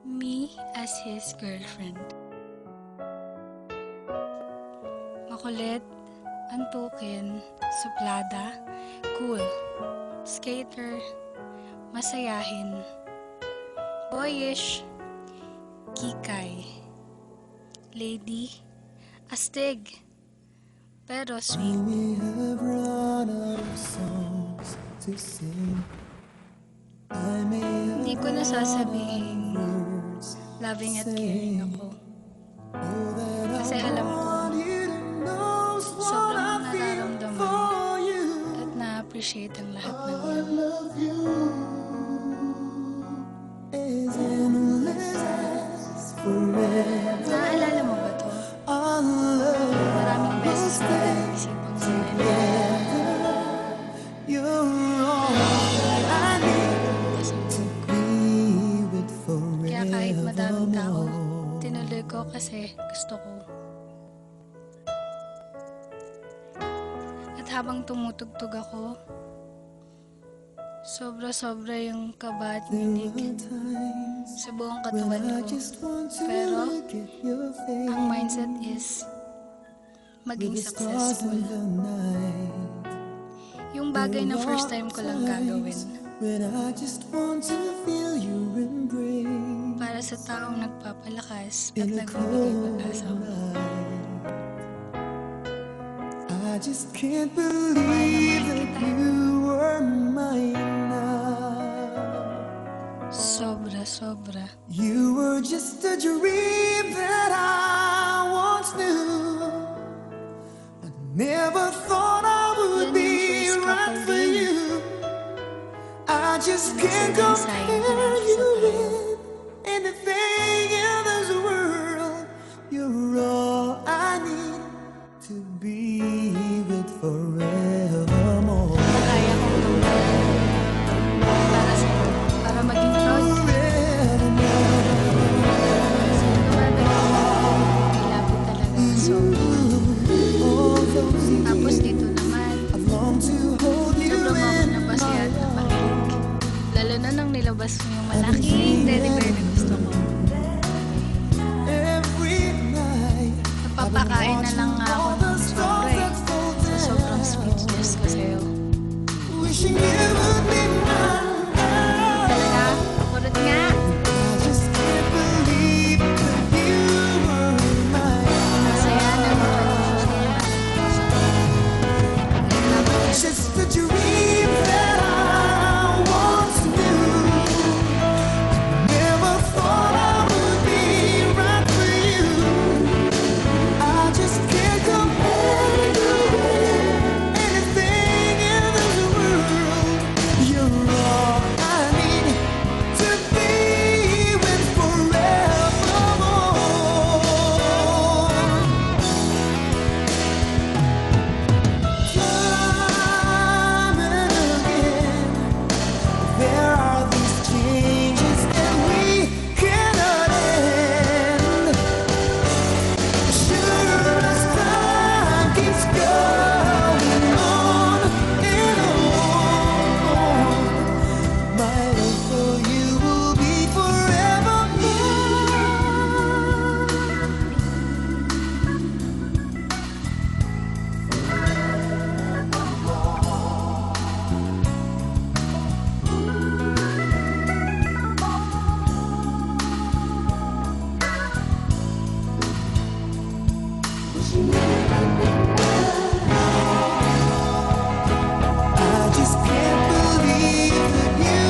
Me as his girlfriend. Makulit, antukin, suplada, cool, skater, masayahin, boyish, kikay, lady, astig, pero sweet. We have run out of songs to sing. Hindi ko nasasabihin loving at caring ako. Kasi alam ko, sobrang nararamdaman at na-appreciate ang lahat ng yun. Naaalala mo ba to? Maraming beses na nag-isipang sila. Kaya kahit madaming tao, tinuloy ko kasi gusto ko. At habang tumutugtog ako, sobra-sobra yung kaba at nginig sa buong katawan ko. Pero, ang mindset is maging successful. Yung bagay na first time ko lang gagawin. Para sa taong nagpapalakas at nagbibigay pag-asa ko. I just can't believe that you were mine now. Sobra. You were just a dream that I once knew. I never thought I would be right for you. I just can't compare you with anything in this world. You're all I need to be with forevermore. Kaya kong gawin para maging proud. Malapit talaga sa sobra. Tapos dito naman, sobrang ako napasaya at napakilig. Lalo na nang nilabas mo yung malaking teddy bear na gusto ko. Napapakain na lang nga ako ng sobra eh. Sa sobrang speechless ko sa'yo. Talaga, kurot nga. Masaya na It's just a dream that I once knew. Never thought I would be right for you. I just can't compare you with anything in this world. You're all I need to be with forevermore. Time and again, there are these changes that we cannot end. Sure as time keeps going on and on, my love for you will be forevermore. I just can't believe that you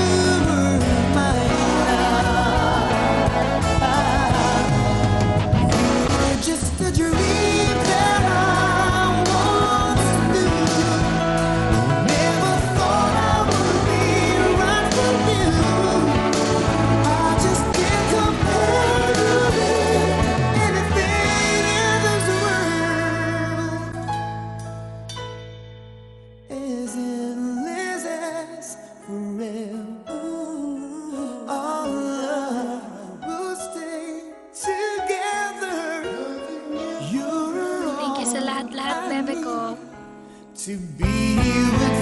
were mine now. You were just a dream that I once knew. Never thought I would be right for you. I just can't compare you with anything in this world. As endless as forever, our love will stay together. You're Thank you sa lahat-lahat, bebe ko. to be with